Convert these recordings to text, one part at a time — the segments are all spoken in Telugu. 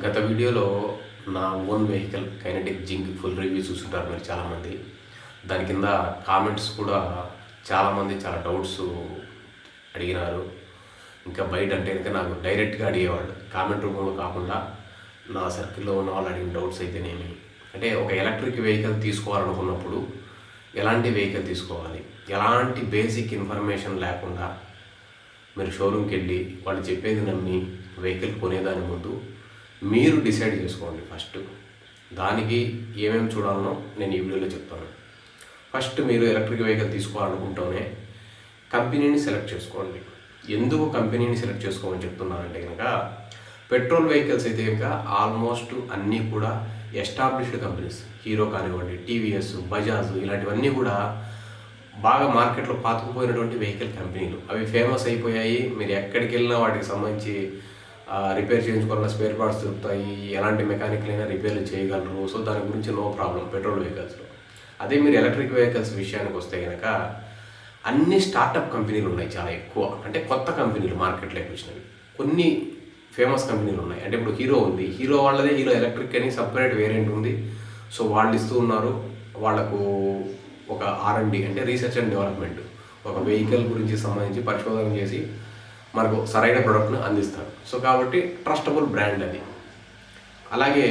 గత వీడియోలో నా own vehicle kinetic zinc full review చూస్తుంటారు మీరు చాలామంది. దాని కింద కామెంట్స్ కూడా చాలామంది చాలా డౌట్స్ అడిగినారు. ఇంకా బయట అంటే కనుక నాకు డైరెక్ట్గా అడిగేవాళ్ళు, కామెంట్ రూపంలో కాకుండా నా సర్కిల్లో ఉన్న వాళ్ళు అడిగిన డౌట్స్ అయితేనేమి, అంటే ఒక ఎలక్ట్రిక్ వెహికల్ తీసుకోవాలనుకున్నప్పుడు ఎలాంటి వెహికల్ తీసుకోవాలి, ఎలాంటి బేసిక్ ఇన్ఫర్మేషన్ లేకుండా మీరు షోరూమ్కి వెళ్ళి వాళ్ళు చెప్పేది నమ్మి వెహికల్ కొనేదాని ముందు మీరు డిసైడ్ చేసుకోండి. ఫస్ట్ దానికి ఏమేమి చూడాలనో నేను ఈ వీడియోలో చెప్తాను. ఫస్ట్ మీరు ఎలక్ట్రిక్ వెహికల్ తీసుకోవాలనుకుంటూనే కంపెనీని సెలెక్ట్ చేసుకోండి. ఎందుకు కంపెనీని సెలెక్ట్ చేసుకోమని చెప్తున్నానంటే కనుక, పెట్రోల్ వెహికల్స్ అయితే కనుక ఆల్మోస్ట్ అన్నీ కూడా ఎస్టాబ్లిష్డ్ కంపెనీస్, హీరో కానివ్వండి, టీవీఎస్, బజాజ్, ఇలాంటివన్నీ కూడా బాగా మార్కెట్లో పాతుకుపోయినటువంటి వెహికల్ కంపెనీలు. అవి ఫేమస్ అయిపోయాయి. మీరు ఎక్కడికి వెళ్ళినా వాటికి సంబంధించి రిపేర్ చేయించుకోవాలన్న స్పేర్ పార్ట్స్ దొరుకుతాయి. ఎలాంటి మెకానికల్ అయినా రిపేర్లు చేయగలరు. సో దాని గురించి నో ప్రాబ్లం పెట్రోల్ వెహికల్స్లో. అదే మీరు ఎలక్ట్రిక్ వెహికల్స్ విషయానికి వస్తే కనుక అన్ని స్టార్టప్ కంపెనీలు ఉన్నాయి, చాలా ఎక్కువ. అంటే కొత్త కంపెనీలు మార్కెట్లోకి వచ్చినవి. కొన్ని ఫేమస్ కంపెనీలు ఉన్నాయి. అంటే ఇప్పుడు హీరో ఉంది, హీరో వాళ్ళదే హీరో ఎలక్ట్రిక్ అని సపరేట్ వేరియంట్ ఉంది. సో వాళ్ళు ఇస్తూ ఉన్నారు. వాళ్లకు ఒక R&D అంటే రీసెర్చ్ అండ్ డెవలప్మెంట్, ఒక వెహికల్ గురించి సంబంధించి పరిశోధన చేసి మనకు సరైన ప్రోడక్ట్ను అందిస్తారు. సో కాబట్టి ట్రస్టబుల్ బ్రాండ్ అది. అలాగే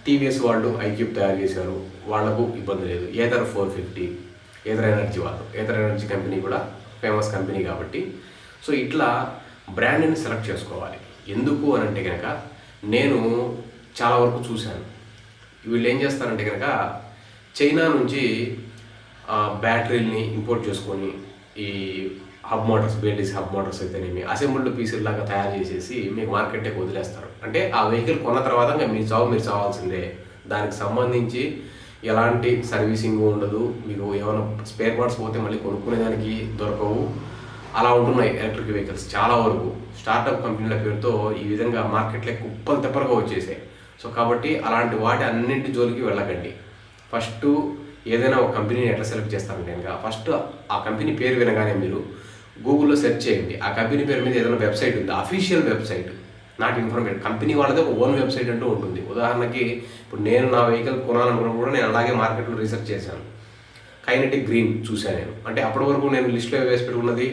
టీవీఎస్ వాళ్ళు ఐక్యూబ్ తయారు చేశారు, వాళ్లకు ఇబ్బంది లేదు. ఏథర్ 450, ఏథర్ ఎనర్జీ వాళ్ళు, ఏథర్ ఎనర్జీ కంపెనీ కూడా ఫేమస్ కంపెనీ కాబట్టి. సో ఇట్లా బ్రాండ్ని సెలెక్ట్ చేసుకోవాలి. ఎందుకు అని అంటే కనుక, నేను చాలా వరకు చూశాను. వీళ్ళు ఏం చేస్తారంటే కనుక, చైనా నుంచి బ్యాటరీల్ని ఇంపోర్ట్ చేసుకొని ఈ hub Motors, BLDC hub Motors అయితేనేమి అసెంబ్ల్డ్ పీసులు లాగా తయారు చేసేసి మీకు మార్కెట్కి వదిలేస్తారు. అంటే ఆ వెహికల్ కొన్న తర్వాత ఇంకా మీరు చావాల్సిందే. దానికి సంబంధించి ఎలాంటి సర్వీసింగ్ ఉండదు. మీకు ఏమైనా స్పేర్ పార్ట్స్ పోతే మళ్ళీ కొనుక్కునేదానికి దొరకవు. అలా ఉంటున్నాయి ఎలక్ట్రిక్ వెహికల్స్ చాలా వరకు. స్టార్టప్ కంపెనీల పేరుతో ఈ విధంగా మార్కెట్లో కుప్పలు తెప్పలుగా వచ్చేసాయి. సో కాబట్టి అలాంటి వాటి అన్నింటి జోలికి వెళ్ళకండి. ఫస్ట్ ఏదైనా ఒక కంపెనీని ఎట్లా సెలెక్ట్ చేస్తారంటే కనుక, ఫస్ట్ ఆ కంపెనీ పేరు వినగానే మీరు గూగుల్లో సెర్చ్ చేయండి. ఆ కంపెనీ పేరు మీద ఏదైనా వెబ్సైట్ ఉంది, official website, not information. Company వాళ్ళదే ఒక ఓన్ వెబ్సైట్ అంటూ ఉంటుంది. ఉదాహరణకి ఇప్పుడు నేను నా వెహికల్ కొనాలనుకున్నప్పుడు కూడా నేను అలాగే మార్కెట్లో రీసెర్చ్ చేశాను. కైనెటిక్ గ్రీన్ చూశాను నేను. అంటే అప్పటి వరకు నేను లిస్ట్లో వేసి పెట్టుకున్నది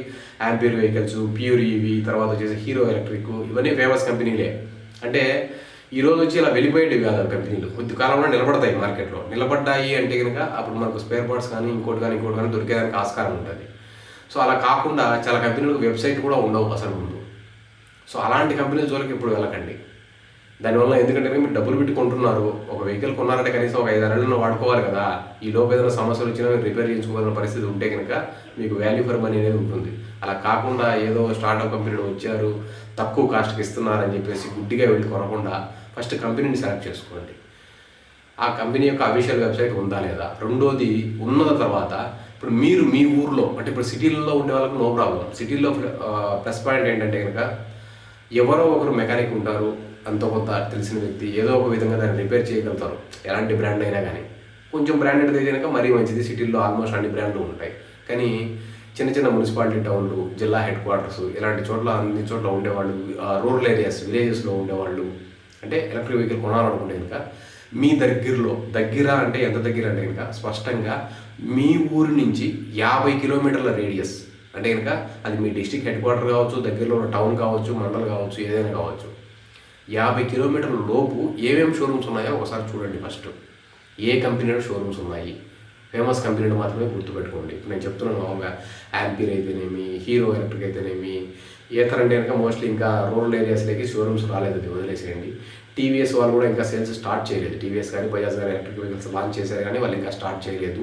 ఆంపియర్ వెహికల్స్, ప్యూర్ ఈవీ, తర్వాత వచ్చేసి హీరో ఎలక్ట్రిక్, ఇవన్నీ ఫేమస్ కంపెనీలే. అంటే ఈరోజు వచ్చి ఇలా వెళ్ళిపోయేవి కాదు కంపెనీలు. కొద్ది కాలంలో నిలబడతాయి మార్కెట్లో. నిలబడ్డాయి అంటే కనుక అప్పుడు మనకు స్పేర్ పార్ట్స్ కానీ ఇంకోటి కానీ దొరికేదానికి ఆస్కారం ఉంటుంది. సో అలా కాకుండా చాలా కంపెనీలకు వెబ్సైట్ కూడా ఉండవు అసలు ముందు. సో అలాంటి కంపెనీల జోలికి ఇప్పుడు వెళ్ళకండి. దానివల్ల ఎందుకంటే మీరు డబ్బులు పెట్టి కొంటున్నారు. ఒక వెహికల్ కొన్నారంటే కనీసం ఒక 5-6 ఏళ్ళను వాడుకోవాలి కదా. ఈ లోపు ఏదైనా సమస్యలు వచ్చినా మీరు రిపేర్ చేయించుకోవాలన్న పరిస్థితి ఉంటే కనుక మీకు వాల్యూ ఫర్ మనీ అనేది ఉంటుంది. అలా కాకుండా ఏదో స్టార్టప్ కంపెనీలు వచ్చారు, తక్కువ కాస్ట్కి ఇస్తున్నారని చెప్పేసి గుడ్డిగా వెళ్ళి కొనకుండా ఫస్ట్ కంపెనీని సెలెక్ట్ చేసుకోండి. ఆ కంపెనీ యొక్క అఫీషియల్ వెబ్సైట్ ఉందా లేదా. రెండోది, ఉన్న తర్వాత ఇప్పుడు మీరు మీ ఊర్లో, అంటే ఇప్పుడు సిటీలలో ఉండే వాళ్ళకి నో ప్రాబ్లం. సిటీల్లో ప్లస్ పాయింట్ ఏంటంటే కనుక ఎవరో ఒకరు మెకానిక్ ఉంటారు, అంతో కొంత తెలిసిన వ్యక్తి, ఏదో ఒక విధంగా దాన్ని రిపేర్ చేయగలుగుతారు. ఎలాంటి బ్రాండ్ అయినా కానీ. కొంచెం బ్రాండెడ్ అయితే కనుక మరీ మంచిది. సిటీల్లో ఆల్మోస్ట్ అన్ని బ్రాండ్లు ఉంటాయి. కానీ చిన్న చిన్న మున్సిపాలిటీ టౌన్లు, జిల్లా హెడ్ క్వార్టర్స్, ఇలాంటి చోట్ల అన్ని చోట్ల ఉండేవాళ్ళు, రూరల్ ఏరియాస్, విలేజెస్లో ఉండేవాళ్ళు, అంటే ఎలక్ట్రిక్ వెహికల్ కొనాలనుకుంటే కనుక మీ దగ్గర అంటే ఎంత దగ్గర అంటే కనుక స్పష్టంగా మీ ఊరి నుంచి 50 కిలోమీటర్ల రేడియస్, అంటే కనుక అది మీ డిస్ట్రిక్ట్ హెడ్ క్వార్టర్ కావచ్చు, దగ్గరలో ఉన్న టౌన్ కావచ్చు, మండలం కావచ్చు, ఏదైనా కావచ్చు, 50 కిలోమీటర్ల లోపు ఏమేమి షోరూమ్స్ ఉన్నాయో ఒకసారి చూడండి. ఫస్ట్ ఏ కంపెనీలో షోరూమ్స్ ఉన్నాయి, ఫేమస్ కంపెనీలు మాత్రమే గుర్తుపెట్టుకోండి. ఇప్పుడు నేను చెప్తున్నాను, యాంపీర్ అయితేనేమి, హీరో ఎలక్ట్రిక్ అయితేనేమి, ఏతర్ అంటే కనుక మోస్ట్లీ ఇంకా రూరల్ ఏరియాస్లోకి షోరూమ్స్ రాలేదు, అది వదిలేసేయండి. టీవీఎస్ వాళ్ళు కూడా ఇంకా సేల్స్ స్టార్ట్ చేయలేదు. టీవీఎస్ కానీ బజాజ్ కానీ ఎలక్ట్రిక్ వెహికల్స్ లాంచ్ చేశారు కానీ వాళ్ళు ఇంకా స్టార్ట్ చేయలేదు.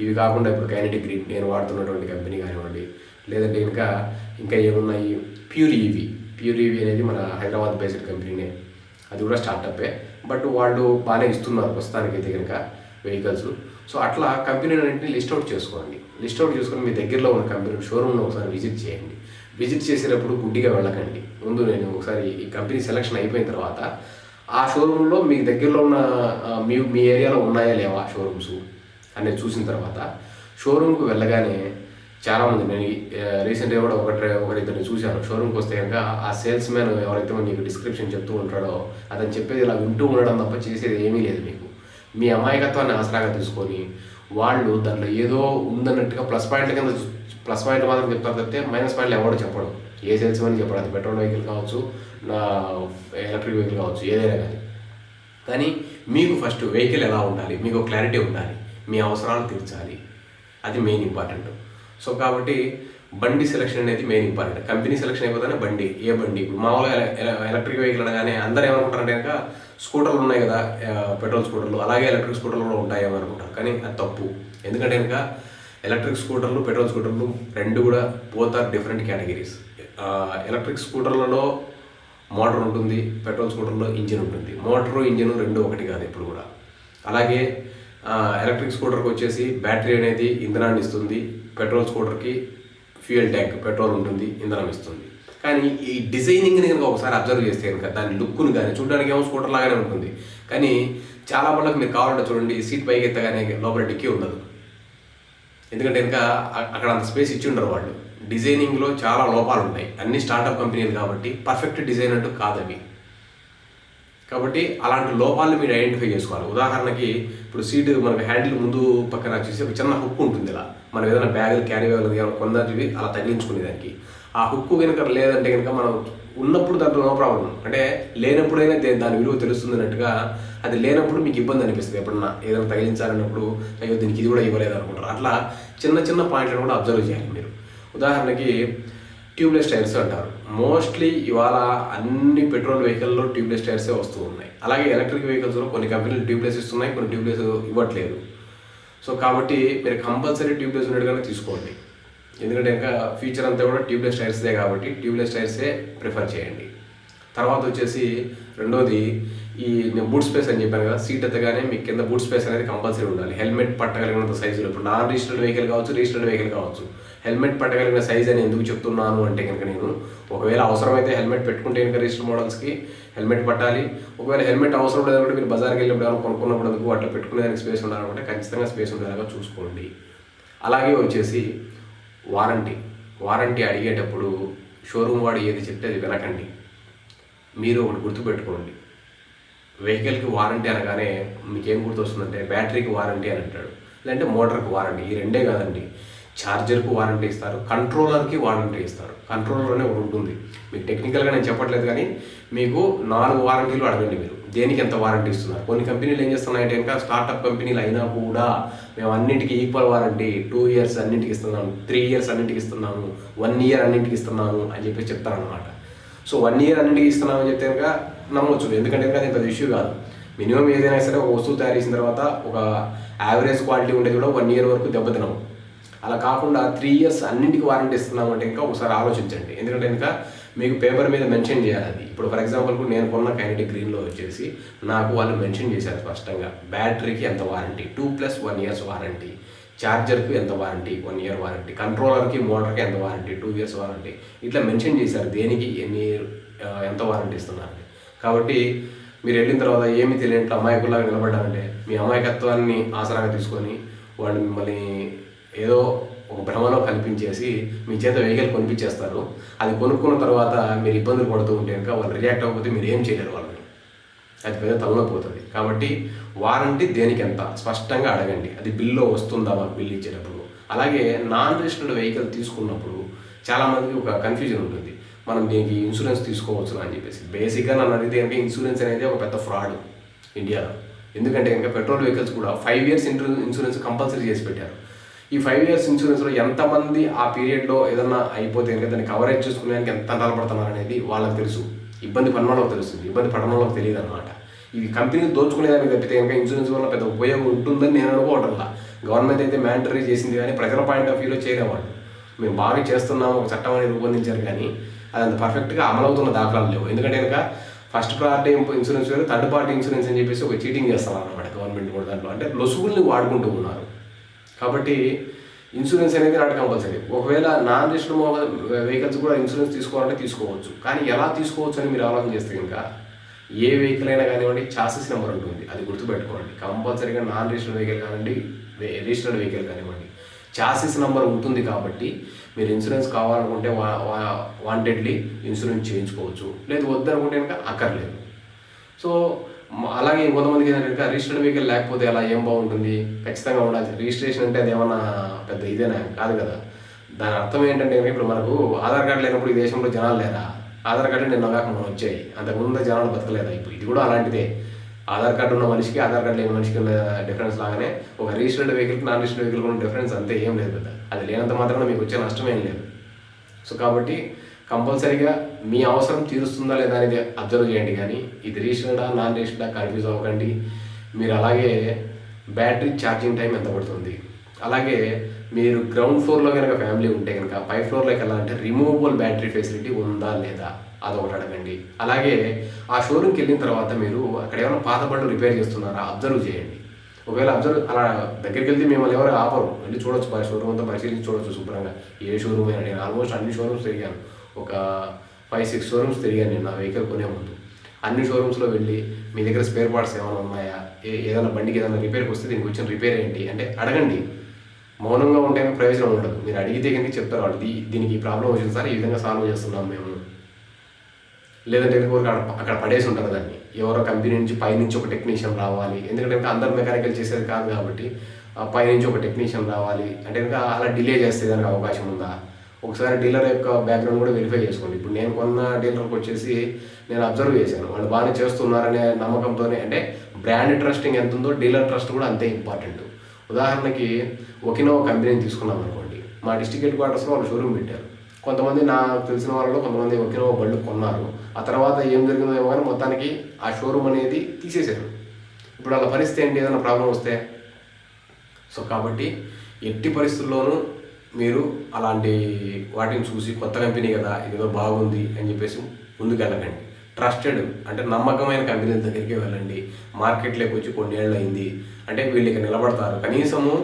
ఇవి కాకుండా ఇప్పుడు కైనెటిక్ గ్రీన్ నేను వాడుతున్నటువంటి కంపెనీ కానివ్వండి, లేదంటే ఇంకా ఏమున్నాయి, ప్యూర్ ఈవీ అనేది మన హైదరాబాద్ బేస్డ్ కంపెనీనే, అది కూడా స్టార్టప్పే. బట్ వాళ్ళు బాగానే ఇస్తున్నారు ప్రస్తుతానికైతే కనుక వెహికల్స్. సో అట్లా కంపెనీలన్నింటినీ లిస్ట్అవుట్ చేసుకోండి. లిస్ట్అవుట్ చేసుకొని మీ దగ్గరలో ఉన్న కంపెనీ షోరూమ్ను ఒకసారి విజిట్ చేయండి. విజిట్ చేసేటప్పుడు గుడ్డిగా వెళ్ళకండి. ముందు నేను ఒకసారి ఈ కంపెనీ సెలక్షన్ అయిపోయిన తర్వాత ఆ షోరూంలో మీకు దగ్గరలో ఉన్న మీ ఏరియాలో ఉన్నాయా లేవా షోరూమ్స్ అనేది చూసిన తర్వాత షోరూమ్కి వెళ్ళగానే చాలామంది నేను రీసెంట్గా కూడా ఒకరిద్దరిని చూశాను. షోరూమ్కి వస్తే కనుక ఆ సేల్స్ మ్యాన్ ఎవరైతే మీకు డిస్క్రిప్షన్ చెప్తూ ఉంటాడో అతను చెప్పేది ఇలా వింటూ ఉండడం తప్ప చేసేది ఏమీ లేదు. మీకు మీ అమాయకత్వాన్ని ఆసరాగా తీసుకొని వాళ్ళు దాంట్లో ఏదో ఉందన్నట్టుగా ప్లస్ పాయింట్ మాత్రం చెప్తారు తప్పితే మైనస్ పాయింట్లు ఎవడో చెప్పడం. ఏ సేల్స్ మ్యాన్ చెప్పడం. అది పెట్రోల్ వెహికల్ కావచ్చు, ఎలక్ట్రిక్ వెహికల్ కావచ్చు, ఏదైనా కానీ మీకు ఫస్ట్ వెహికల్ ఎలా ఉండాలి, మీకు క్లారిటీ ఉండాలి, మీ అవసరాలు తీర్చాలి, అది మెయిన్ ఇంపార్టెంట్. సో కాబట్టి బండి సెలక్షన్ అనేది మెయిన్ ఇంపార్టెంట్. కంపెనీ సెలక్షన్ అయిపోతేనే బండి, ఏ బండి. ఇప్పుడు మామూలుగా ఎలక్ట్రిక్ వెహికల్ అనగానే అందరూ ఏమనుకుంటారంటే కనుక స్కూటర్లు ఉన్నాయి కదా, పెట్రోల్ స్కూటర్లు, అలాగే ఎలక్ట్రిక్ స్కూటర్లు కూడా ఉంటాయేమో అనుకుంటారు. కానీ అది తప్పు. ఎందుకంటే కనుక ఎలక్ట్రిక్ స్కూటర్లు, పెట్రోల్ స్కూటర్లు రెండు కూడా both are different categories. Electric స్కూటర్లలో మోటార్ ఉంటుంది, పెట్రోల్ స్కూటర్లో ఇంజిన్ ఉంటుంది. మోటారు ఇంజిన్ రెండు ఒకటి కాదు ఎప్పుడు కూడా. అలాగే ఎలక్ట్రిక్ స్కూటర్కి వచ్చేసి బ్యాటరీ అనేది ఇంధనాన్ని ఇస్తుంది, పెట్రోల్ స్కూటర్కి ఫ్యూయల్ ట్యాంక్ పెట్రోల్ ఉంటుంది, ఇంధనం ఇస్తుంది. కానీ ఈ డిజైనింగ్ని కనుక ఒకసారి అబ్జర్వ్ చేస్తే కనుక దాని లుక్ను కానీ చూడడానికి ఏమో స్కూటర్ లాగానే ఉంటుంది. కానీ చాలా వాళ్ళకి మీరు కావాలంటే చూడండి, సీట్ పైకి ఎత్తగానే లోపల డిక్కీ ఉండదు. ఎందుకంటే కనుక అక్కడ అంత స్పేస్ ఇచ్చి ఉండరు వాళ్ళు. డిజైనింగ్లో చాలా లోపాలు ఉంటాయి. అన్ని స్టార్టప్ కంపెనీలు కాబట్టి పర్ఫెక్ట్ డిజైన్ అంటూ కాదు అవి. కాబట్టి అలాంటి లోపాలను మీరు ఐడెంటిఫై చేసుకోవాలి. ఉదాహరణకి ఇప్పుడు సీటు మనకు హ్యాండిల్ ముందు పక్కన వచ్చేసి ఒక చిన్న హుక్ ఉంటుంది. ఇలా మనం ఏదైనా బ్యాగులు క్యారీ బ్యాగులు కొన్నవి అలా తగిలించుకునే దానికి ఆ హుక్ కనుక లేదంటే కనుక మనం ఉన్నప్పుడు దాంట్లో నో ప్రాబ్లం, అంటే లేనప్పుడైనా దాని విలువ తెలుస్తుంది అన్నట్టుగా. అది లేనప్పుడు మీకు ఇబ్బంది అనిపిస్తుంది. ఎప్పుడన్నా ఏదైనా తగిలించాలన్నప్పుడు అయ్యో దీనికి ఇది కూడా ఇవ్వలేదు అనుకుంటారు. అట్లా చిన్న చిన్న పాయింట్లను కూడా అబ్జర్వ్ చేయాలి మీరు. ఉదాహరణకి ట్యూబ్లెస్ టైర్స్ అంటారు. మోస్ట్లీ ఇవాళ అన్ని పెట్రోల్ వెహికల్లో ట్యూబ్లెస్ టైర్సే వస్తూ ఉన్నాయి. అలాగే ఎలక్ట్రిక్ వెహికల్స్లో కొన్ని కంపెనీలు ట్యూబ్లెస్ ఇస్తున్నాయి, కొన్ని ట్యూబ్లెస్ ఇవ్వట్లేదు. సో కాబట్టి మీరు కంపల్సరీ ట్యూబ్లెస్ ఉన్నట్టుగానే తీసుకోండి. ఎందుకంటే ఇంకా ఫ్యూచర్ అంతా కూడా ట్యూబ్లెస్ టైర్స్దే కాబట్టి ట్యూబ్లెస్ టైర్సే ప్రిఫర్ చేయండి. తర్వాత వచ్చేసి రెండోది, ఈ నేను బూట్ స్పేస్ అని చెప్పాను కదా, సీట్ ఎత్తగానే మీకు కింద బూట్ స్పేస్ అనేది కంపల్సరీ ఉండాలి. హెల్మెట్ పట్టగలిగినంత సైజులో, ఇప్పుడు నాన్ రిజిస్టర్డ్ వెహికల్ కావచ్చు, రిజిస్టర్డ్ వెహికల్ కావచ్చు, హెల్మెట్ పట్టగలిగిన సైజ్ అని ఎందుకు చెప్తున్నాను అంటే కనుక నేను ఒకవేళ అవసరమైతే హెల్మెట్ పెట్టుకుంటే కనుక రిజిస్టర్ మోడల్స్కి హెల్మెట్ పట్టాలి. ఒకవేళ హెల్మెట్ అవసరం లేదంటే మీరు బజార్కి వెళ్ళినప్పుడు కొనుక్కున్నప్పుడు అట్లా పెట్టుకునేదానికి స్పేస్ ఉండాలనుకుంటే ఖచ్చితంగా స్పేస్ ఉండేలాగా చూసుకోండి. అలాగే వచ్చేసి వారంటీ అడిగేటప్పుడు షోరూమ్ వాడు ఏది చెప్తే అది వినకండి. మీరు ఒకటి గుర్తుపెట్టుకోండి, వెహికల్కి వారంటీ అనగానే మీకేం గుర్తొస్తుందంటే బ్యాటరీకి వారంటీ అని అంటాడు, లేదంటే మోటార్కి వారంటీ. ఈ రెండే కాదండి, ఛార్జర్కు వారంటీ ఇస్తారు, కంట్రోలర్కి వారంటీ ఇస్తారు. కంట్రోలర్ అనే ఒకటి ఉంటుంది. మీకు టెక్నికల్గా నేను చెప్పట్లేదు, కానీ మీకు 4 వారంటీలు అడగండి మీరు దేనికి ఎంత వారంటీ ఇస్తున్నారు. కొన్ని కంపెనీలు ఏం చేస్తున్నాయంటే ఇంకా స్టార్టప్ కంపెనీలు అయినా కూడా మేము అన్నింటికి ఈక్వల్ వారంటీ 2 years అన్నింటికి ఇస్తున్నాము, 3 years అన్నింటికి ఇస్తున్నాము, 1 year అన్నింటికి ఇస్తున్నాము అని చెప్పి చెప్తారనమాట. సో 1 year అన్నింటికి ఇస్తున్నామని చెప్తే కనుక నమ్మవచ్చు. ఎందుకంటే కనుక అది పెద్ద ఇష్యూ కాదు. మినిమం ఏదైనా సరే ఒక వస్తువు తయారు చేసిన తర్వాత ఒక యావరేజ్ క్వాలిటీ ఉండేది కూడా 1 year వరకు దెబ్బతినము. అలా కాకుండా 3 years అన్నింటికి వారంటీ ఇస్తున్నాము అంటే ఇంకా ఒకసారి ఆలోచించండి. ఎందుకంటే ఇంకా మీకు పేపర్ మీద మెన్షన్ చేయాలి అది. ఇప్పుడు ఫర్ ఎగ్జాంపుల్కు నేను కొన్న కైనెటిక్ గ్రీన్లో వచ్చేసి నాకు వాళ్ళు మెన్షన్ చేశారు స్పష్టంగా, బ్యాటరీకి ఎంత వారంటీ 2+1 years వారంటీ, ఛార్జర్కి ఎంత వారంటీ 1 year వారంటీ, కంట్రోలర్కి మోటార్కి ఎంత వారంటీ 2 years వారంటీ, ఇట్లా మెన్షన్ చేశారు దేనికి ఎంత వారంటీ ఇస్తున్నారు. కాబట్టి మీరు వెళ్ళిన తర్వాత ఏమి తెలియని అమాయకులాగా నిలబడ్డారంటే మీ అమాయకత్వాన్ని ఆసరాగా తీసుకొని వాళ్ళు మిమ్మల్ని ఏదో ఒక భ్రమలో కల్పించేసి మీ చేత వెహికల్ కొనిపించేస్తారు. అది కొనుక్కున్న తర్వాత మీరు ఇబ్బందులు పడుతూ ఉంటే కనుక వాళ్ళు రియాక్ట్ అవ్వకపోతే మీరు ఏం చేయలేరు వాళ్ళని. అది పెద్ద తలనొప్పిపోతుంది. కాబట్టి వారంటీ దేనికి ఎంత స్పష్టంగా అడగండి. అది బిల్లో వస్తుందా మాకు బిల్ ఇచ్చేటప్పుడు. అలాగే నాన్ రిజిస్టర్డ్ వెహికల్ తీసుకున్నప్పుడు చాలామందికి ఒక కన్ఫ్యూజన్ ఉంటుంది, మనం దీనికి ఇన్సూరెన్స్ తీసుకోవచ్చు అని చెప్పేసి. బేసిక్గా నన్ను అడిగితే కనుక ఇన్సూరెన్స్ అనేది ఒక పెద్ద ఫ్రాడ్ ఇండియాలో. ఎందుకంటే కనుక పెట్రోల్ వెహికల్స్ కూడా 5 years ఇన్సూరెన్స్ కంపల్సరీ చేసి పెట్టారు. ఈ 5 years ఇన్సూరెన్స్లో ఎంతమంది ఆ పీరియడ్లో ఏదన్నా అయిపోతే కనుక దాన్ని కవరేజ్ చేసుకునేదానికి ఎంత నిలబడుతున్నారు అనేది వాళ్ళకి తెలుసు. ఇబ్బంది పడిన వాళ్ళకి తెలుస్తుంది, ఇబ్బంది పడిన వాళ్ళకి తెలియదు అనమాట. ఇవి కంపెనీలు దోచుకునేదానికి తప్పితే కనుక ఇన్సూరెన్స్ వల్ల పెద్ద ఉపయోగం ఉంటుందని నేను అనుకోవటంలా. గవర్నమెంట్ అయితే మ్యాండటరీ చేసింది, కానీ ప్రజల పాయింట్ ఆఫ్ వ్యూలో చేయలేవాళ్ళు. మేము బాగా చేస్తున్నాము, ఒక చట్టం అనేది రూపొందించారు, కానీ అది అంత పర్ఫెక్ట్గా అమలవుతున్న దాఖలాలు లేవు. ఎందుకంటే కనుక ఫస్ట్ పార్టీ ఇన్సూరెన్స్ వేరు, థర్డ్ పార్టీ ఇన్సూరెన్స్ అని చెప్పేసి ఒక చీటింగ్ చేస్తున్నారు అనమాట గవర్నమెంట్ కూడా. దాంట్లో అంటే లొసుగుల్ని వాడుకుంటూ ఉన్నారు. కాబట్టి ఇన్సూరెన్స్ అనేది నాట్ కంపల్సరీ. ఒకవేళ నాన్ రిజిస్టర్డ్ వెహికల్స్ కూడా ఇన్సూరెన్స్ తీసుకోవాలంటే తీసుకోవచ్చు, కానీ ఎలా తీసుకోవచ్చు అని మీరు ఆలోచన చేస్తే కనుక ఏ వెహికల్ అయినా కానివ్వండి చాసిస్ నెంబర్ ఉంటుంది, అది గుర్తుపెట్టుకోండి. కంపల్సరీగా నాన్ రిజిస్టర్డ్ వెహికల్ కానివ్వండి, రిజిస్టర్డ్ వెహికల్ కానివ్వండి, చాసిస్ నెంబర్ ఉంటుంది కాబట్టి మీరు ఇన్సూరెన్స్ కావాలనుకుంటే వాంటెడ్లీ ఇన్సూరెన్స్ చేయించుకోవచ్చు, లేదు వద్దనుకుంటే కనుక అక్కర్లేదు. సో అలాగే కొంతమందికి ఏంటంటే రిజిస్టర్డ్ వెహికల్ లేకపోతే అలా ఏం బాగుంటుంది, ఖచ్చితంగా ఉండాలి. రిజిస్ట్రేషన్ అంటే అది ఏమన్నా పెద్ద ఇదేనా కాదు కదా. దాని అర్థం ఏంటంటే ఇప్పుడు మనకు ఆధార్ కార్డు లేనప్పుడు ఈ దేశంలో జనాలు లేరా? ఆధార్ కార్డు నిన్న కాక మనం వచ్చాయి, అంతకుముందు జనాలు బతకలేదా? ఇప్పుడు ఇది కూడా అలాంటిదే. ఆధార్ కార్డు ఉన్న మనిషికి ఆధార్ కార్డు లేని మనిషికి ఉన్న డిఫరెన్స్ లాగానే ఒక రిజిస్టర్డ్ వెహికల్కి నాన్ రిజిస్టర్డ్ వెహికల్ ఉన్న డిఫరెన్స్ అంతే, ఏం లేదు కదా. అది లేనంత మాత్రమే మీకు వచ్చే నష్టం ఏం లేదు. సో కాబట్టి కంపల్సరీగా మీ అవసరం తీరుస్తుందా లేదా అనేది అబ్జర్వ్ చేయండి. కానీ ఇది రిజిస్టర్డా నాన్ రిజిస్టర్డా కన్ఫ్యూజ్ అవ్వకండి. మీరు అలాగే బ్యాటరీ ఛార్జింగ్ టైం ఎంత పడుతుంది, అలాగే మీరు గ్రౌండ్ ఫ్లోర్లో కనుక ఫ్యామిలీ ఉంటే కనుక పై ఫ్లోర్లోకి వెళ్ళాలంటే రిమూవబుల్ బ్యాటరీ ఫెసిలిటీ ఉందా లేదా అదొకటి అడగండి. అలాగే ఆ షోరూమ్కి వెళ్ళిన తర్వాత మీరు అక్కడ ఏమైనా పాత బళ్ళు రిపేర్ చేస్తున్నారా అబ్జర్వ్ చేయండి. ఒకవేళ అలా దగ్గరికి వెళ్తే మిమ్మల్ని ఎవరు ఆపరు, వెళ్ళి చూడొచ్చు, షోరూమ్ అంతా పరిశీలించి చూడొచ్చు శుభ్రంగా. ఏ షోరూమ్ అయినా నేను ఆల్మోస్ట్ అన్ని షోరూమ్స్ తిరిగాను, ఒక 5-6 షోరూమ్స్ తిరిగాను నేను నా వెహికల్ కొనే ముందు. అన్ని షోరూమ్స్లో వెళ్ళి మీ దగ్గర స్పేర్ పార్ట్స్ ఏమైనా ఉన్నాయా, ఏదైనా బండికి ఏదైనా రిపేర్కి వస్తే దీనికి వచ్చిన రిపేర్ ఏంటి అంటే అడగండి. మౌనంగా ఉంటే ప్రయోజనం ఉండదు. మీరు అడిగితే కనుక చెప్తారు వాళ్ళు, దీనికి ఈ ప్రాబ్లం వచ్చింది సార్, ఈ విధంగా సాల్వ్ చేస్తున్నాం మేము. లేదంటే అక్కడ పడేసి ఉంటారు దాన్ని, ఎవరో కంపెనీ నుంచి పైనుంచి ఒక టెక్నీషియన్ రావాలి. ఎందుకంటే అందరు మెకానికల్ చేసేది కాదు కాబట్టి పైనుంచి ఒక టెక్నీషియన్ రావాలి అంటే కనుక అలా డిలే చేస్తే దానికి అవకాశం ఉందా? ఒకసారి డీలర్ యొక్క బ్యాక్గ్రౌండ్ కూడా వెరిఫై చేసుకోండి. ఇప్పుడు నేను కొన్న డీలర్కి వచ్చేసి నేను అబ్జర్వ్ చేశాను, వాళ్ళు బాగానే చేస్తున్నారనే నమ్మకంతోనే. అంటే బ్రాండ్ ట్రస్టింగ్ ఎంత ఉందో డీలర్ ట్రస్ట్ కూడా అంతే ఇంపార్టెంట్. ఉదాహరణకి ఒకినోవా కంపెనీని తీసుకున్నాం అనుకోండి, మా డిస్ట్రిక్ట్ హెడ్ క్వార్టర్స్లో వాళ్ళు షోరూమ్ పెట్టారు. కొంతమంది నాకు తెలిసిన వాళ్ళలో కొంతమంది ఒకినోవా బళ్ళు కొన్నారు. ఆ తర్వాత ఏం జరిగిందో ఏమో కానీ మొత్తానికి ఆ షోరూమ్ అనేది తీసేశారు. ఇప్పుడు వాళ్ళ పరిస్థితి ఏంటి, ఏదైనా ప్రాబ్లం వస్తే? సో కాబట్టి ఎట్టి పరిస్థితుల్లోనూ మీరు అలాంటి వాటిని చూసి కొత్త కంపెనీ కదా ఇదేదో బాగుంది అని చెప్పేసి ముందుకు వెళ్ళకండి. ట్రస్టెడ్ అంటే నమ్మకమైన కంపెనీల దగ్గరికి వెళ్ళండి. మార్కెట్లోకి వచ్చి కొన్ని ఏళ్ళు అయింది అంటే వీళ్ళకి నిలబడతారు. కనీసము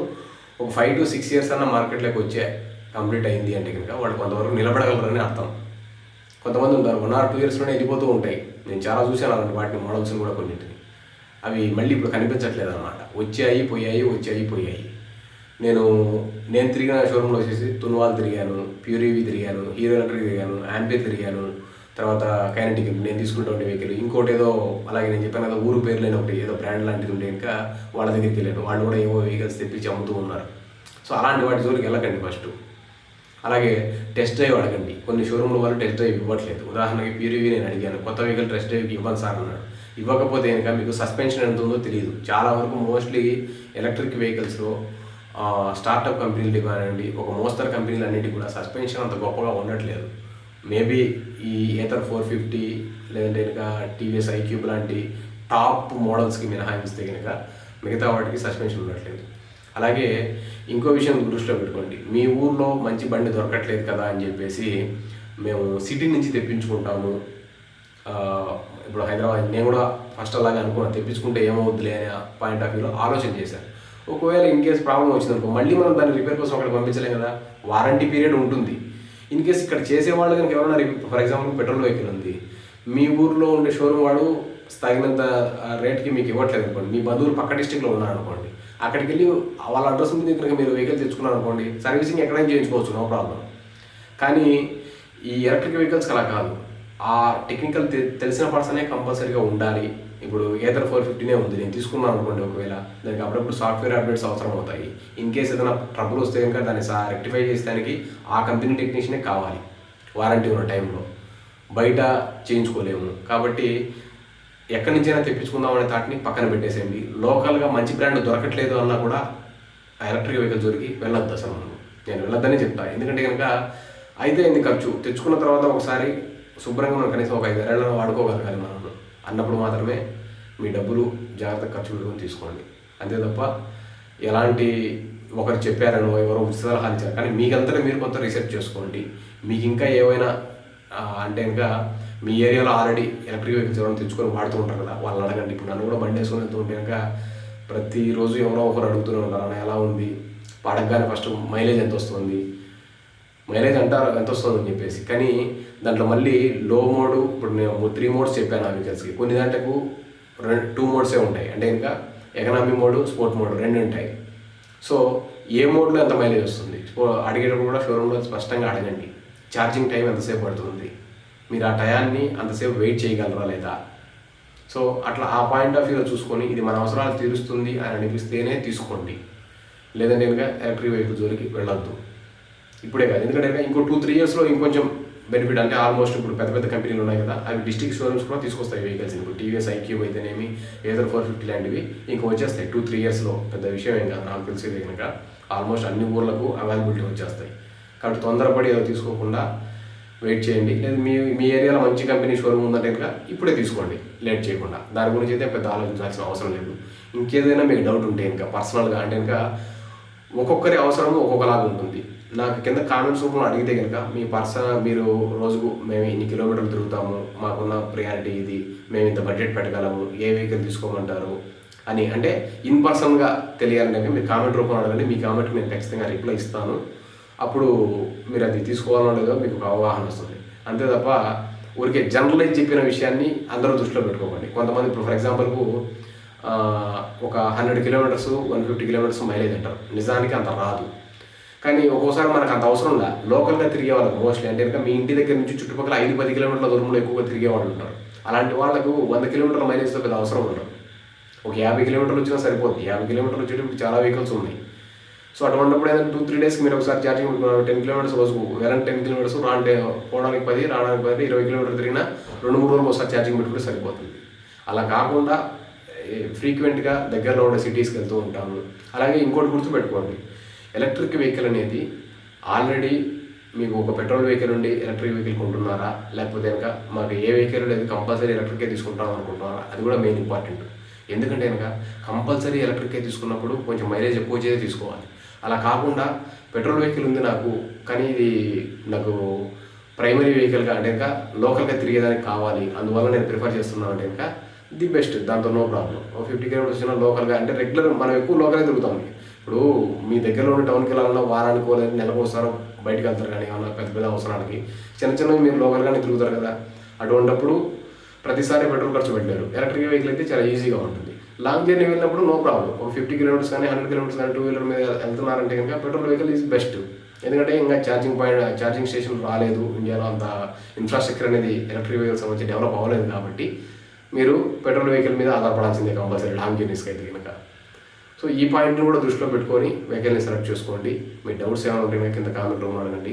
ఒక 5 to 6 years అన్న మార్కెట్లోకి వచ్చే కంప్లీట్ అయింది అంటే కనుక వాళ్ళు కొంతవరకు నిలబడగలరని అర్థం. కొంతమంది ఉంటారు 1 or 2 yearsలోనే వెళ్ళిపోతూ ఉంటాయి. నేను చాలా చూశాను అలాంటి వాటిని, మోడల్స్ని కూడా కొన్నింటిని. అవి మళ్ళీ ఇప్పుడు కనిపించట్లేదు అనమాట. వచ్చాయి పోయాయి. నేను తిరిగిన షోరూంలో వచ్చేసి తున్వాల్ తిరిగాను, ప్యూరీవి తిరిగాను, హీరో ఎలక్ట్రిక్ తిరిగాను, యాంపీర్ తిరిగాను, తర్వాత కైనెటిక్ నేను తీసుకుంటే వెహికల్, ఇంకోటి ఏదో అలాగే నేను చెప్పాను కదా ఊరు పేరు లేని ఒకటి ఏదో బ్రాండ్ లాంటిది ఉంటే ఇంకా వాళ్ళ దగ్గరికి వెళ్ళాను. వాళ్ళు కూడా ఏవో వెహికల్స్ తెప్పించి అమ్ముతూ ఉన్నారు. సో అలాంటి వాటి జోలికి వెళ్ళకండి ఫస్ట్. అలాగే టెస్ట్ డ్రైవ్ అడగండి. కొన్ని షోరూంలో వాళ్ళు టెస్ట్ డ్రైవ్ ఇవ్వట్లేదు. ఉదాహరణకి ప్యూరీవి నేను అడిగాను, కొత్త వెహికల్ టెస్ట్ డ్రైవ్కి ఇవ్వను సార్ అన్నాడు. ఇవ్వకపోతే కనుక మీకు సస్పెన్షన్ ఎంత ఉందో తెలియదు. చాలా వరకు మోస్ట్లీ ఎలక్ట్రిక్ వెహికల్స్లో స్టార్టప్ కంపెనీలు కానివ్వండి, ఒక మోస్తరు కంపెనీలు అన్నింటికి కూడా సస్పెన్షన్ అంత గొప్పగా ఉండట్లేదు. మేబీ ఈ ఏథర్ 450 లేదంటే కనుక టీవీఎస్ ఐక్యూబ్ లాంటి టాప్ మోడల్స్కి మినహాయిస్తే కనుక మిగతా వాటికి సస్పెన్షన్ ఉండట్లేదు. అలాగే ఇంకో విషయం దృష్టిలో పెట్టుకోండి, మీ ఊర్లో మంచి బండి దొరకట్లేదు కదా అని చెప్పేసి మేము సిటీ నుంచి తెప్పించుకుంటాము. ఇప్పుడు హైదరాబాద్ నేను కూడా ఫస్ట్ అలాగే అనుకున్నాను, తెప్పించుకుంటే ఏమవుద్దులే అనే పాయింట్ ఆఫ్ వ్యూలో ఆలోచన చేశాను. ఒకవేళ ఇన్ కేస్ ప్రాబ్లం వచ్చిందనుకో మళ్ళీ మనం దాన్ని రిపేర్ కోసం అక్కడ పంపించలేం కదా, వారంటీ పీరియడ్ ఉంటుంది. ఇన్ కేస్ ఇక్కడ చేసేవాళ్ళు కనుక ఎవరైనా ఫర్ ఎగ్జాంపుల్ పెట్రోల్ వెహికల్ ఉంది, మీ ఊర్లో ఉండే షోరూమ్ వాడు తగినంత రేట్కి మీకు ఇవ్వట్లేదు అనుకోండి, మీ బంధువులు పక్క డిస్ట్రిక్ట్లో ఉన్నారనుకోండి, అక్కడికి వెళ్ళి వాళ్ళ అడ్రస్ ఉంది దగ్గర మీరు వెహికల్ తెచ్చుకున్నారు అనుకోండి, సర్వీసింగ్ ఎక్కడైనా చేయించుకోవచ్చు, నో ప్రాబ్లం. కానీ ఈ ఎలక్ట్రిక్ వెహికల్స్కి అలా కాదు. ఆ టెక్నికల్ తెలిసిన పర్సనే కంపల్సరీగా ఉండాలి. ఇప్పుడు ఏథర్ 450 ఉంది, నేను తీసుకున్నాను అనుకోండి, ఒకవేళ దానికి అప్పుడప్పుడు సాఫ్ట్వేర్ అప్డేట్స్ అవసరం అవుతాయి. ఇన్ కేస్ ఏదైనా ట్రబుల్ వస్తే కనుక దాన్ని రెక్టిఫై చేసేదానికి ఆ కంపెనీ టెక్నీషియనే కావాలి వారంటీ ఉన్న టైంలో, బయట చేయించుకోలేము. కాబట్టి ఎక్కడి నుంచైనా తెప్పించుకుందాం అనే థాట్ని పక్కన పెట్టేసేయండి. లోకల్గా మంచి బ్రాండ్ దొరకట్లేదు అన్నా కూడా ఎలక్ట్రిక్ వెహికల్ జోలికి వెళ్ళొద్దు అసలు. నేను వెళ్ళొద్దని చెప్తాను. ఎందుకంటే కనుక అయితే ఎన్ని ఖర్చు తెచ్చుకున్న తర్వాత ఒకసారి శుభ్రంగా మనం కనీసం ఒక 5 ఏళ్ళలో వాడుకోగలగాలి మనం అన్నప్పుడు మాత్రమే మీ డబ్బులు జాగ్రత్తగా ఖర్చు పెట్టుకొని తీసుకోండి. అంతే తప్ప ఎలాంటి ఒకరు చెప్పారనో ఎవరో సలహాలు ఇచ్చారు కానీ మీకంతా మీరు కొంత రీసెర్చ్ చేసుకోండి. మీకు ఇంకా ఏవైనా అంటే ఇంకా మీ ఏరియాలో ఆల్రెడీ ఎలక్ట్రిక్ వెహికల్స్ ఎవరైనా తెచ్చుకొని వాడుతూ ఉంటారు కదా, వాళ్ళని అడగండి. ఇప్పుడు నన్ను కూడా బండి వేసుకొని వెళ్తూ ఉంటే కనుక ప్రతిరోజు ఎవరో ఒకరు అడుగుతూనే ఉంటారు, అన్న ఎలా ఉంది, అడగగానే ఫస్ట్ మైలేజ్ ఎంత వస్తుంది, మైలేజ్ అంటారు ఎంత వస్తుంది అని చెప్పేసి. కానీ దాంట్లో మళ్ళీ లో మోడ్, ఇప్పుడు నేను 3 మోడ్స్ చెప్పాను ఆ వెహికల్స్కి, కొన్ని దాంట్లకు 2 మోడ్సే ఉంటాయి. అంటే ఇంకా ఎకనామీ మోడ్, స్పోర్ట్ మోడ్ 2 ఉంటాయి. సో ఏ మోడ్లో ఎంత మైలేజ్ వస్తుంది అడిగేటప్పుడు కూడా షోరూంలో స్పష్టంగా అడగండి. ఛార్జింగ్ టైం ఎంతసేపు పడుతుంది, మీరు ఆ టయాన్ని అంతసేపు వెయిట్ చేయగలరా లేదా. సో అట్లా ఆ పాయింట్ ఆఫ్ వ్యూలో చూసుకొని ఇది మన అవసరాలు తీరుస్తుంది అని అనిపిస్తేనే తీసుకోండి. లేదంటే కనుక ఎలక్ట్రిక్ వెహికల్ జోలికి వెళ్ళొద్దు. ఇప్పుడే కాదు, ఎందుకంటే ఇంకో 2-3 ఇయర్స్లో ఇంకొంచెం బెనిఫిట్, అంటే ఆల్మోస్ట్ ఇప్పుడు పెద్ద పెద్ద కంపెనీలు ఉన్నాయి కదా, అవి డిస్ట్రిక్ట్ షోరూమ్స్ కూడా తీసుకొస్తాయి వెహికల్స్. ఇప్పుడు టీవీఎస్ ఐక్యూబ్ అయితేనేమి, ఏదో 450 లాంటివి ఇంకా వచ్చేస్తాయి 2-3 ఇయర్స్లో. పెద్ద విషయం ఏం కాదు, నాకు తెలిసేది కనుక ఆల్మోస్ట్ అన్ని ఊర్లకు అవైలబిలిటీ వచ్చేస్తాయి. కాబట్టి తొందరపడి ఏదో తీసుకోకుండా వెయిట్ చేయండి. లేదు మీ ఏరియాలో మంచి కంపెనీ షోరూమ్ ఉందంటే కనుక ఇప్పుడే తీసుకోండి, లేట్ చేయకుండా. దాని గురించి అయితే పెద్ద ఆలోచించాల్సిన అవసరం లేదు. ఇంకేదైనా మీకు డౌట్ ఉంటే ఇంకా పర్సనల్గా అంటే కనుక ఒక్కొక్కరి అవసరము ఒక్కొక్కలాగా ఉంటుంది. నాకు కింద కామెంట్స్ రూపంలో అడిగితే కనుక మీరు రోజుకు మేము ఇన్ని కిలోమీటర్లు తిరుగుతాము, మాకున్న ప్రియారిటీ ఇది, మేము ఇంత బడ్జెట్ పెట్టగలము, ఏ వెహికల్ తీసుకోమంటారు అని అంటే ఇన్ పర్సన్గా తెలియాలంటే మీరు కామెంట్ రూపంలో అడగండి. మీ కామెంట్కి నేను ఖచ్చితంగా రిప్లై ఇస్తాను. అప్పుడు మీరు అది తీసుకోవాలో లేదో మీకు ఒక అవగాహన వస్తుంది. అంతే తప్ప ఊరికే జనరలైజ్ చెప్పిన విషయాన్ని అందరూ దృష్టిలో పెట్టుకోకండి. కొంతమంది ఇప్పుడు ఫర్ ఎగ్జాంపుల్కు ఒక 100 కిలోమీటర్స్ 150 కిలోమీటర్స్ మైలేజ్ అంటారు, నిజానికి అంత రాదు. కానీ ఒక్కోసారి మనకు అంత అవసరం ఉందా, లోకల్గా తిరిగే వాళ్ళకి మోస్ట్లీ అంటే కనుక మీ ఇంటి దగ్గర నుంచి చుట్టుపక్కల 5-10 కిలోమీటర్ల దూరంలో ఎక్కువగా తిరిగే వాళ్ళు ఉంటారు. అలాంటి వాళ్ళకు 100 కిలోమీటర్ల మైలేజ్తో పెద్ద అవసరం ఉండదు. ఒక 50 కిలోమీటర్లు వచ్చినా సరిపోతుంది. 50 కిలోమీటర్లు వచ్చేటప్పుడు చాలా వెహికల్స్ ఉన్నాయి. సో అటువంటిప్పుడు ఏదైనా 2-3 డేస్కి మీరు ఒకసారి ఛార్జింగ్ 10 కిలోమీటర్స్ రోజుకు, వెళ్ళండి 10 కిలోమీటర్స్, పోవడానికి 10, రావడానికి 10, 20 కిలోమీటర్లు తిరిగినా 2-3 రోజులు ఒకసారి ఛార్జింగ్ పెట్టుకుంటే సరిపోతుంది. అలా కాకుండా ఫ్రీక్వెంట్గా దగ్గరలో ఉండే సిటీస్కి వెళ్తూ ఉంటాము. అలాగే ఇంకోటి గుర్తుపెట్టుకోండి, ఎలక్ట్రిక్ వెహికల్ అనేది ఆల్రెడీ మీకు ఒక పెట్రోల్ వెహికల్ ఉండి ఎలక్ట్రిక్ వెహికల్ కొంటున్నారా, లేకపోతే కనుక మాకు ఏ వెహికల్ లేదు కంపల్సరీ ఎలక్ట్రికే తీసుకుంటాం అనుకుంటున్నారా, అది కూడా మెయిన్ ఇంపార్టెంట్. ఎందుకంటే కనుక కంపల్సరీ ఎలక్ట్రికే తీసుకున్నప్పుడు కొంచెం మైలేజ్ ఎక్కువ చేసి తీసుకోవాలి. అలా కాకుండా పెట్రోల్ వెహికల్ ఉంది నాకు, కానీ ఇది నాకు ప్రైమరీ వెహికల్గా అంటే కనుక లోకల్గా తిరిగేదానికి కావాలి, అందువల్ల నేను ప్రిఫర్ చేస్తున్నాను అంటే కనుక ది బెస్ట్, దాంతో నో ప్రాబ్లం. 50 కిలోమీటర్స్ వచ్చినా లోకల్గా అంటే రెగ్యులర్ మనం ఎక్కువ లోకల్గా తిరుగుతాం. ఇప్పుడు మీ దగ్గరలో ఉన్న టౌన్కి వెళ్ళాలన్నా వారానికి లేదా నెలకు ఒకసారి బయటకు వెళ్తారు, కానీ ఏమన్నా పెద్ద పెద్ద అవసరానికి చిన్నవి మీరు లోకల్గానే తిరుగుతారు కదా. అటువంటిప్పుడు ప్రతిసారి పెట్రోల్ ఖర్చు పెట్టలేరు. ఎలక్ట్రిక్ వెహికల్ అయితే చాలా ఈజీగా ఉంటుంది. లాంగ్ జర్నీ వెళ్ళినప్పుడు నో ప్రాబ్లం. ఒక 50 కిలోమీటర్స్ కానీ 100 కిలోమీటర్స్ కానీ 2 వీలర్ మీద వెళ్తున్నారంటే కనుక పెట్రోల్ వెహికల్ ఈజ్ బెస్ట్. ఎందుకంటే ఇంకా ఛార్జింగ్ స్టేషన్ రాలేదు, ఇండియాలో అంత ఇన్ఫ్రాస్ట్రక్చర్ అనేది ఎలక్ట్రిక్ వెహికల్ సంబంధించి డెవలప్ అవ్వలేదు. కాబట్టి మీరు పెట్రోల్ వెహికల్ మీద ఆధారపడాల్సిందే కంపల్సరీ లాంగ్ జర్నీస్కి అయితే కనుక. సో ఈ పాయింట్ని కూడా దృష్టిలో పెట్టుకొని వెహికల్ని సెలెక్ట్ చేసుకోండి. మీ డౌట్స్ ఏమైనా ఉంటే కింద కామెంట్ రూమ్లో అడగండి.